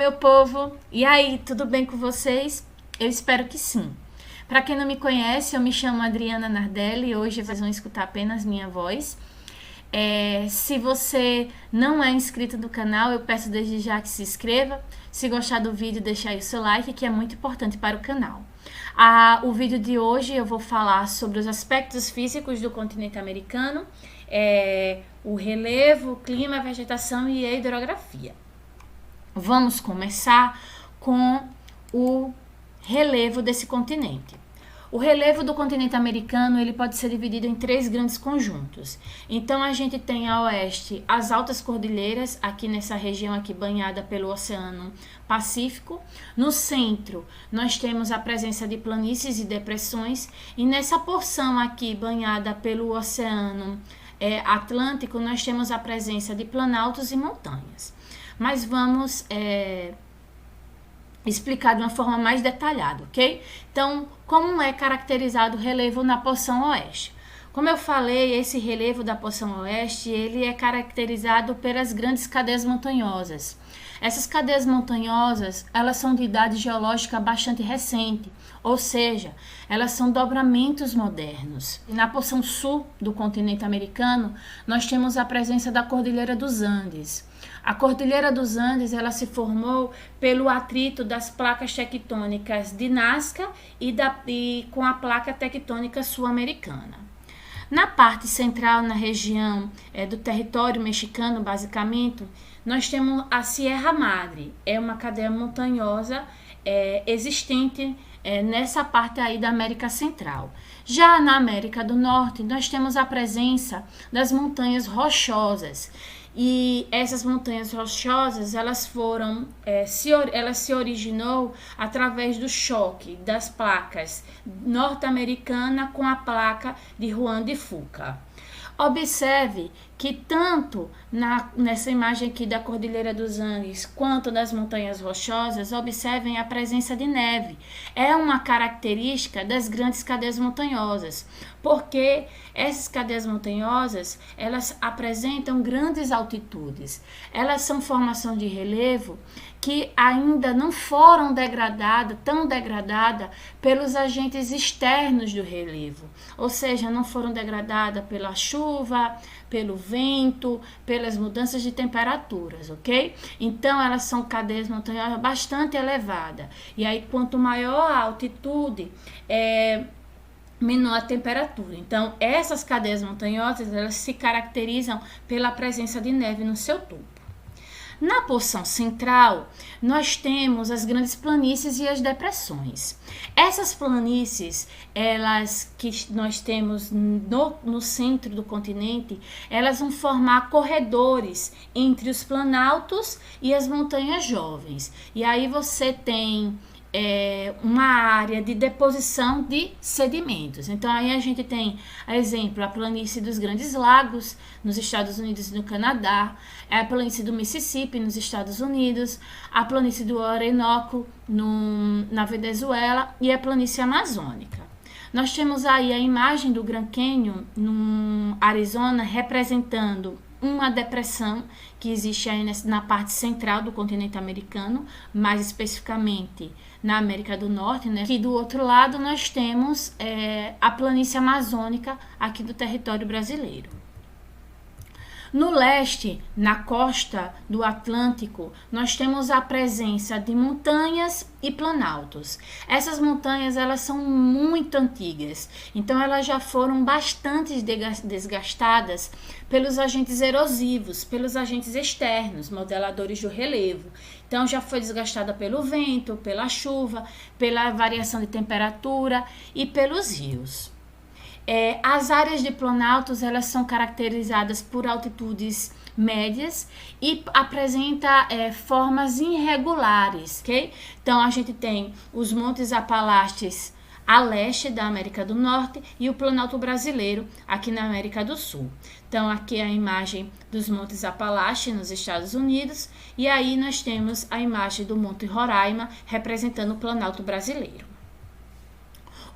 meu povo! E aí, tudo bem com vocês? Eu espero que sim. Para quem não me conhece, eu me chamo Adriana Nardelli e hoje vocês vão escutar apenas minha voz. Se você não é inscrito no canal, eu peço desde já que se inscreva. Se gostar do vídeo, deixa aí o seu like, que é muito importante para o canal. O vídeo de hoje eu vou falar sobre os aspectos físicos do continente americano, o relevo, o clima, a vegetação e a hidrografia. Vamos começar com o relevo desse continente. O relevo do continente americano ele pode ser dividido em três grandes conjuntos. Então a gente tem a oeste as altas cordilheiras, aqui nessa região aqui banhada pelo Oceano Pacífico. No centro nós temos a presença de planícies e depressões, e nessa porção aqui banhada pelo Oceano Atlântico nós temos a presença de planaltos e montanhas. Mas vamos explicar de uma forma mais detalhada, ok? Então, como é caracterizado o relevo na porção oeste? Como eu falei, esse relevo da porção oeste, ele é caracterizado pelas grandes cadeias montanhosas. Essas cadeias montanhosas, elas são de idade geológica bastante recente, ou seja, elas são dobramentos modernos. E na porção sul do continente americano, nós temos a presença da Cordilheira dos Andes. A Cordilheira dos Andes ela se formou pelo atrito das placas tectônicas de Nazca e com a placa tectônica sul-americana. Na parte central, na região do território mexicano, basicamente, nós temos a Sierra Madre. É uma cadeia montanhosa existente nessa parte aí da América Central. Já na América do Norte, nós temos a presença das montanhas rochosas. E essas montanhas rochosas, elas se originou através do choque das placas norte-americana com a placa de Juan de Fuca. Observe que tanto nessa imagem aqui da Cordilheira dos Andes quanto das montanhas rochosas, observem a presença de neve. É uma característica das grandes cadeias montanhosas, porque essas cadeias montanhosas, elas apresentam grandes altitudes. Elas são formação de relevo que ainda não foram tão degradadas pelos agentes externos do relevo, ou seja, não foram degradadas pela chuva, pelo vento, pelas mudanças de temperaturas, ok? Então, elas são cadeias montanhosas bastante elevadas. E aí, quanto maior a altitude, menor a temperatura. Então, essas cadeias montanhosas, elas se caracterizam pela presença de neve no seu topo. Na porção central, nós temos as grandes planícies e as depressões. Essas planícies, elas que nós temos no centro do continente, elas vão formar corredores entre os planaltos e as montanhas jovens. E aí você tem uma área de deposição de sedimentos. Então, aí a gente tem, a exemplo, a planície dos Grandes Lagos, nos Estados Unidos e no Canadá, a planície do Mississippi, nos Estados Unidos, a planície do Orinoco, na Venezuela, e a planície amazônica. Nós temos aí a imagem do Grand Canyon, no Arizona, representando uma depressão que existe aí na parte central do continente americano, mais especificamente na América do Norte, né? E do outro lado nós temos a planície amazônica aqui do território brasileiro. No leste, na costa do Atlântico, nós temos a presença de montanhas e planaltos. Essas montanhas, elas são muito antigas, então elas já foram bastante desgastadas pelos agentes erosivos, pelos agentes externos, modeladores do relevo. Então já foi desgastada pelo vento, pela chuva, pela variação de temperatura e pelos rios. As áreas de planaltos, elas são caracterizadas por altitudes médias e apresenta formas irregulares, ok? Então, a gente tem os Montes Apalaches a leste da América do Norte e o Planalto Brasileiro aqui na América do Sul. Então, aqui é a imagem dos Montes Apalaches nos Estados Unidos, e aí nós temos a imagem do Monte Roraima representando o Planalto Brasileiro.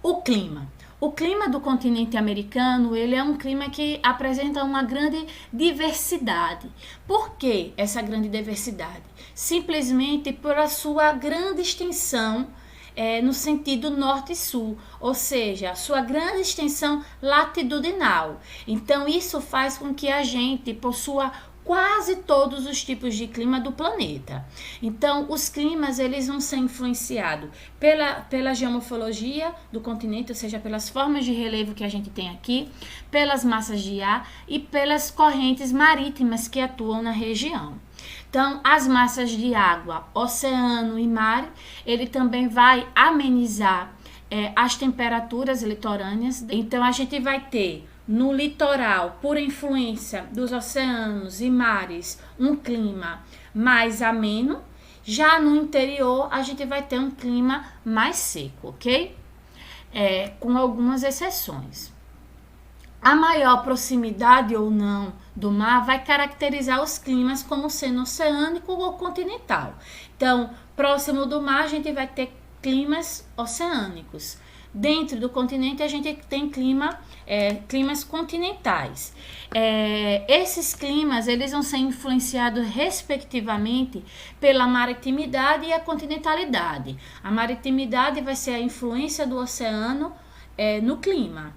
O clima. O clima do continente americano, ele é um clima que apresenta uma grande diversidade. Por que essa grande diversidade? Simplesmente pela sua grande extensão no sentido norte e sul, ou seja, sua grande extensão latitudinal. Então, isso faz com que a gente possua quase todos os tipos de clima do planeta. Então, os climas, eles vão ser influenciados pela geomorfologia do continente, ou seja, pelas formas de relevo que a gente tem aqui, pelas massas de ar e pelas correntes marítimas que atuam na região. Então, as massas de água, oceano e mar, ele também vai amenizar as temperaturas litorâneas. Então, a gente vai ter no litoral, por influência dos oceanos e mares, um clima mais ameno. Já no interior, a gente vai ter um clima mais seco, ok? Com algumas exceções. A maior proximidade ou não do mar vai caracterizar os climas como sendo oceânico ou continental. Então, próximo do mar, a gente vai ter climas oceânicos. Dentro do continente, a gente tem climas continentais. Esses climas, eles vão ser influenciados, respectivamente, pela maritimidade e a continentalidade. A maritimidade vai ser a influência do oceano no clima.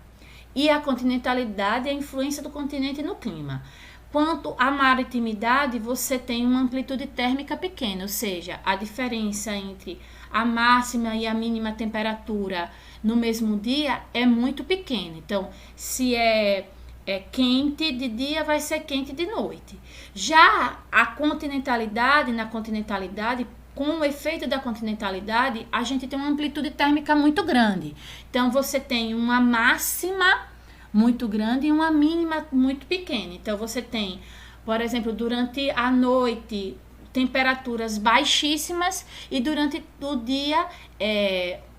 E a continentalidade é a influência do continente no clima. Quanto à maritimidade, você tem uma amplitude térmica pequena, ou seja, a diferença entre a máxima e a mínima temperatura no mesmo dia é muito pequena. Então, se é quente de dia, vai ser quente de noite. Já a continentalidade, na continentalidade, com o efeito da continentalidade, a gente tem uma amplitude térmica muito grande. Então, você tem uma máxima muito grande e uma mínima muito pequena. Então, você tem, por exemplo, durante a noite, temperaturas baixíssimas e durante o dia,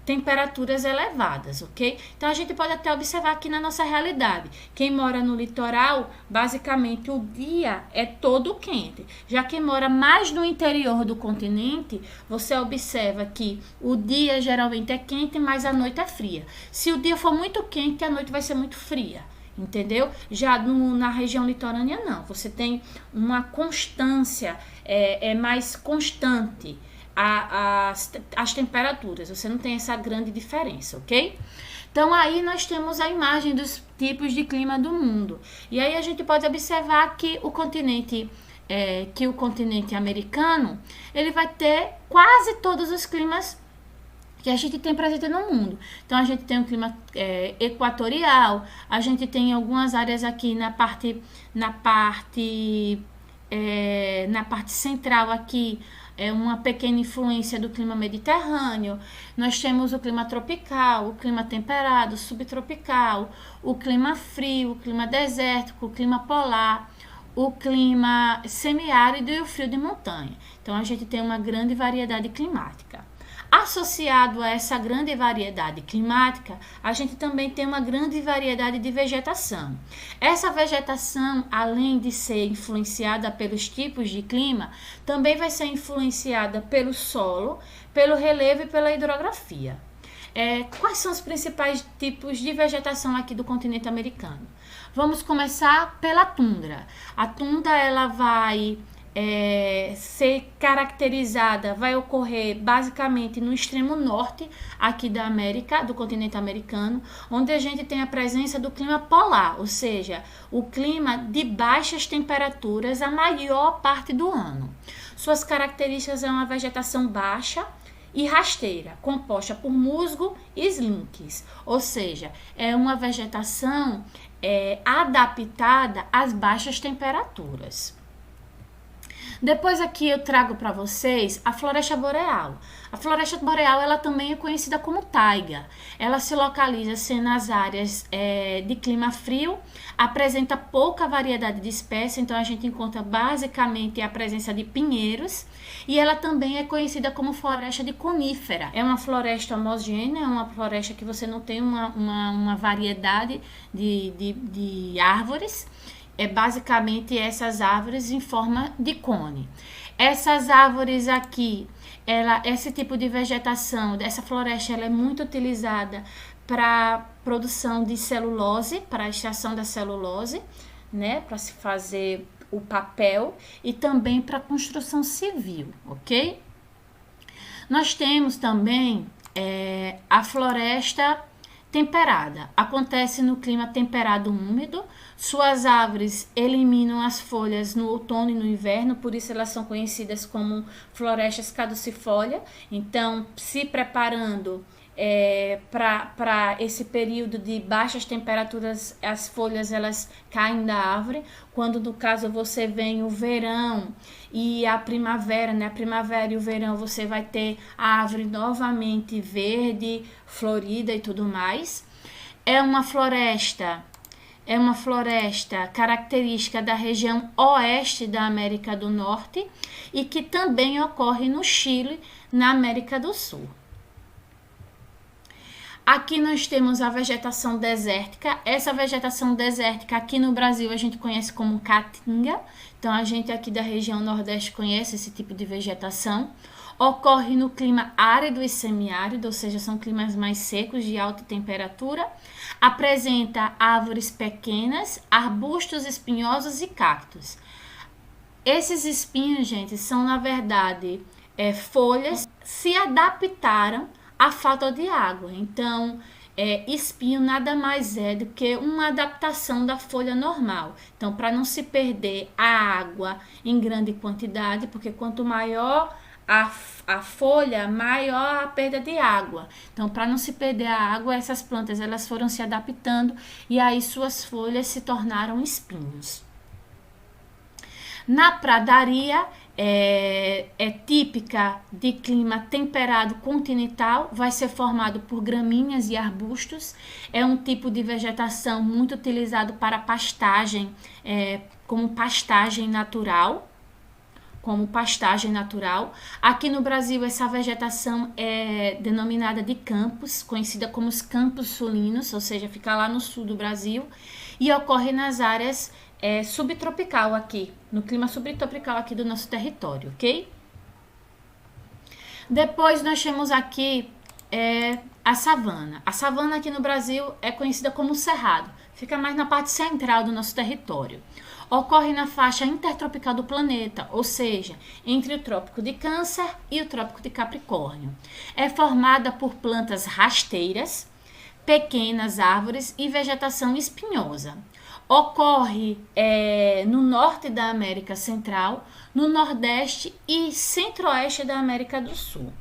temperaturas elevadas, ok? Então, a gente pode até observar aqui na nossa realidade. Quem mora no litoral, basicamente, o dia é todo quente. Já quem mora mais no interior do continente, você observa que o dia geralmente é quente, mas a noite é fria. Se o dia for muito quente, a noite vai ser muito fria. Entendeu? Já na região litorânea, não. Você tem uma constância, mais constante as temperaturas. Você não tem essa grande diferença, ok? Então, aí nós temos a imagem dos tipos de clima do mundo. E aí a gente pode observar que o continente americano, ele vai ter quase todos os climas que a gente tem presente no mundo. Então, a gente tem um clima equatorial, a gente tem algumas áreas aqui na parte central aqui, uma pequena influência do clima mediterrâneo. Nós temos o clima tropical, o clima temperado, subtropical, o clima frio, o clima desértico, o clima polar, o clima semiárido e o frio de montanha. Então, a gente tem uma grande variedade climática. Associado a essa grande variedade climática, a gente também tem uma grande variedade de vegetação. Essa vegetação, além de ser influenciada pelos tipos de clima, também vai ser influenciada pelo solo, pelo relevo e pela hidrografia. Quais são os principais tipos de vegetação aqui do continente americano? Vamos começar pela tundra. A tundra, ela vai ser caracterizada, vai ocorrer basicamente no extremo norte aqui da América, do continente americano, onde a gente tem a presença do clima polar, ou seja, o clima de baixas temperaturas a maior parte do ano. Suas características é uma vegetação baixa e rasteira, composta por musgo e slinks, ou seja, é uma vegetação adaptada às baixas temperaturas. Depois aqui eu trago para vocês a floresta boreal. A floresta boreal, ela também é conhecida como taiga. Ela se localiza nas áreas de clima frio, apresenta pouca variedade de espécies, então a gente encontra basicamente a presença de pinheiros, e ela também é conhecida como floresta de conífera. É uma floresta homogênea, é uma floresta que você não tem uma variedade de árvores. Basicamente essas árvores em forma de cone. Essas árvores aqui, esse tipo de vegetação, dessa floresta, ela é muito utilizada para produção de celulose, para a extração da celulose, né, para se fazer o papel e também para construção civil, ok? Nós temos também a floresta temperada. Acontece no clima temperado úmido. Suas árvores eliminam as folhas no outono e no inverno, por isso elas são conhecidas como florestas caducifólia. Então, se preparando para esse período de baixas temperaturas, as folhas elas caem da árvore. Quando no caso você vem o verão e a primavera, né? A primavera e o verão, você vai ter a árvore novamente verde, florida e tudo mais. É uma floresta característica da região oeste da América do Norte e que também ocorre no Chile, na América do Sul. Aqui nós temos a vegetação desértica. Essa vegetação desértica aqui no Brasil a gente conhece como caatinga. Então a gente aqui da região nordeste conhece esse tipo de vegetação. Ocorre no clima árido e semiárido, ou seja, são climas mais secos de alta temperatura. Apresenta árvores pequenas, arbustos espinhosos e cactos. Esses espinhos, gente, são na verdade folhas que se adaptaram a falta de água. Então, espinho nada mais é do que uma adaptação da folha normal. Então, para não se perder a água em grande quantidade, porque quanto maior a folha, maior a perda de água. Então, para não se perder a água, essas plantas elas foram se adaptando e aí suas folhas se tornaram espinhos. Na pradaria, é típica de clima temperado continental, vai ser formado por gramíneas e arbustos. É um tipo de vegetação muito utilizado para pastagem, como pastagem natural. Aqui no Brasil, essa vegetação é denominada de campos, conhecida como os campos sulinos, ou seja, fica lá no sul do Brasil, e ocorre nas áreas subtropical aqui, no clima subtropical aqui do nosso território, ok? Depois nós temos aqui a savana. A savana aqui no Brasil é conhecida como cerrado, fica mais na parte central do nosso território. Ocorre na faixa intertropical do planeta, ou seja, entre o Trópico de Câncer e o Trópico de Capricórnio. É formada por plantas rasteiras, pequenas árvores e vegetação espinhosa. Ocorre no norte da América Central, no nordeste e centro-oeste da América do Sul.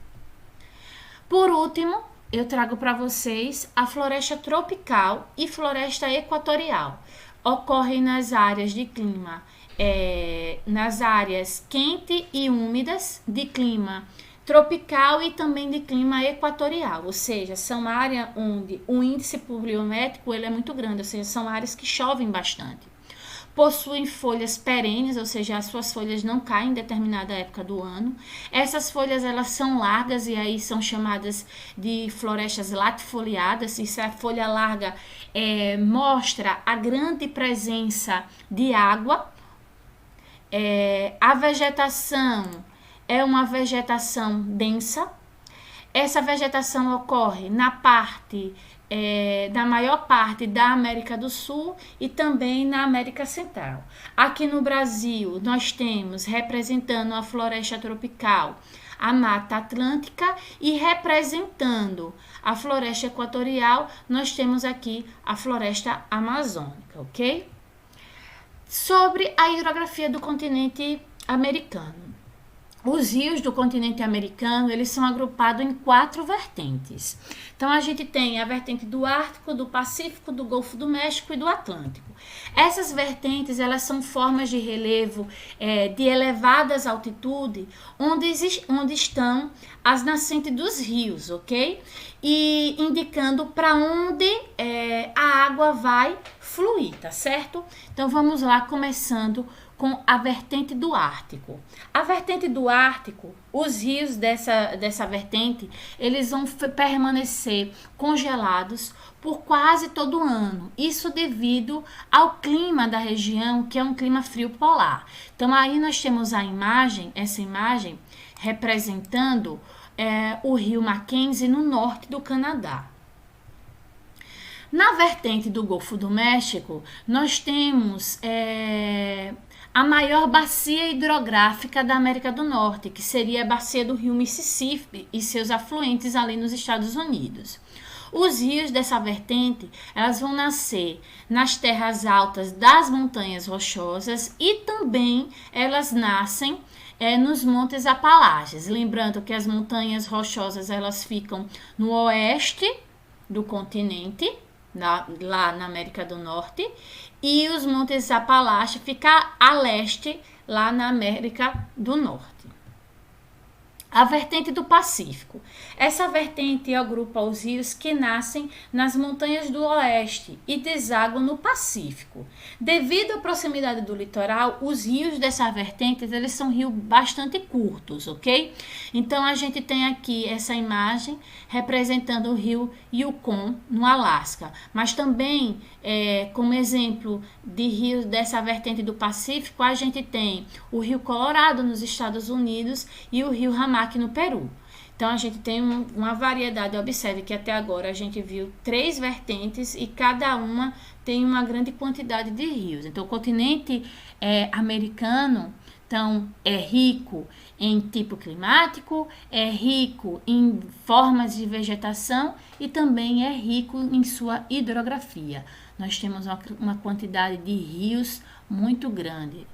Por último, eu trago para vocês a floresta tropical e floresta equatorial. Ocorre nas áreas de clima, nas áreas quente e úmidas de clima tropical e também de clima equatorial, ou seja, são áreas onde o índice pluviométrico ele é muito grande, ou seja, são áreas que chovem bastante. Possuem folhas perenes, ou seja, as suas folhas não caem em determinada época do ano. Essas folhas elas são largas e aí são chamadas de florestas latifoliadas. Isso, a folha larga mostra a grande presença de água. A vegetação é uma vegetação densa. Essa vegetação ocorre na parte da maior parte da América do Sul e também na América Central. Aqui no Brasil, nós temos representando a floresta tropical a Mata Atlântica e representando a floresta equatorial, nós temos aqui a floresta amazônica, ok? Sobre a hidrografia do continente americano. Os rios do continente americano, eles são agrupados em 4 vertentes. Então, a gente tem a vertente do Ártico, do Pacífico, do Golfo do México e do Atlântico. Essas vertentes, elas são formas de relevo de elevadas altitudes, onde estão as nascentes dos rios, ok? E indicando para onde a água vai fluir, tá certo? Então, vamos lá, começando com a vertente do Ártico. A vertente do Ártico, os rios dessa vertente, eles vão permanecer congelados por quase todo o ano. Isso devido ao clima da região, que é um clima frio polar. Então, aí nós temos essa imagem representando o rio Mackenzie no norte do Canadá. Na vertente do Golfo do México, nós temos a maior bacia hidrográfica da América do Norte, que seria a bacia do rio Mississippi e seus afluentes ali nos Estados Unidos. Os rios dessa vertente, elas vão nascer nas terras altas das montanhas rochosas e também elas nascem nos Montes Apalaches. Lembrando que as montanhas rochosas, elas ficam no oeste do continente, lá na América do Norte, e os Montes Apalaches ficam a leste, lá na América do Norte. A vertente do Pacífico. Essa vertente agrupa os rios que nascem nas montanhas do oeste e desaguam no Pacífico. Devido à proximidade do litoral, os rios dessa vertente, eles são rios bastante curtos, ok? Então, a gente tem aqui essa imagem representando o rio Yukon, no Alasca. Mas também, como exemplo de rios dessa vertente do Pacífico, a gente tem o rio Colorado, nos Estados Unidos, e o rio Ramac, no Peru. Então, a gente tem uma variedade. Observe que até agora a gente viu 3 vertentes e cada uma tem uma grande quantidade de rios. Então, o continente americano, então, é rico em tipo climático, é rico em formas de vegetação e também é rico em sua hidrografia. Nós temos uma quantidade de rios muito grande.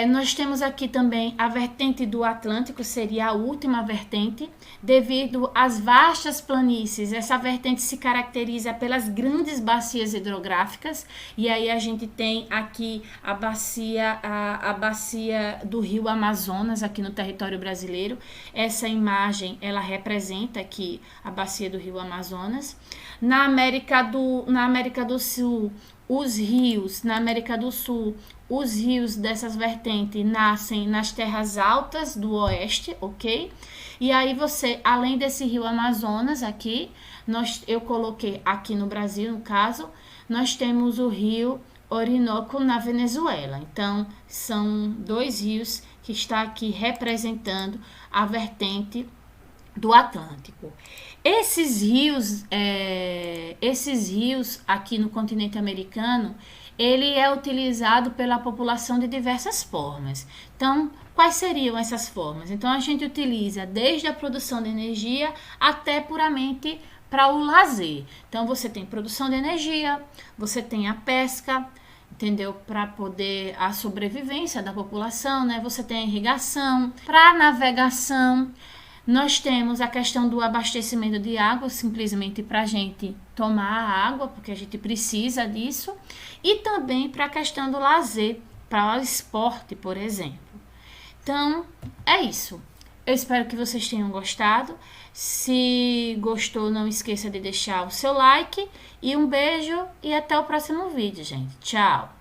Nós temos aqui também a vertente do Atlântico, seria a última vertente, devido às vastas planícies. Essa vertente se caracteriza pelas grandes bacias hidrográficas, e aí a gente tem aqui a bacia do rio Amazonas, aqui no território brasileiro. Essa imagem, ela representa aqui a bacia do rio Amazonas. Na América do Sul, os rios dessas vertentes nascem nas terras altas do oeste, ok? E aí além desse rio Amazonas aqui, eu coloquei aqui no Brasil, no caso, nós temos o rio Orinoco na Venezuela. Então, são 2 rios que está aqui representando a vertente do Atlântico. Esses rios aqui no continente americano, ele é utilizado pela população de diversas formas. Então, quais seriam essas formas? Então, a gente utiliza desde a produção de energia até puramente para o lazer. Então, você tem produção de energia, você tem a pesca, entendeu? Para poder a sobrevivência da população, né? Você tem a irrigação, para navegação. Nós temos a questão do abastecimento de água, simplesmente para a gente tomar a água, porque a gente precisa disso. E também para a questão do lazer, para o esporte, por exemplo. Então, é isso. Eu espero que vocês tenham gostado. Se gostou, não esqueça de deixar o seu like. E um beijo e até o próximo vídeo, gente. Tchau!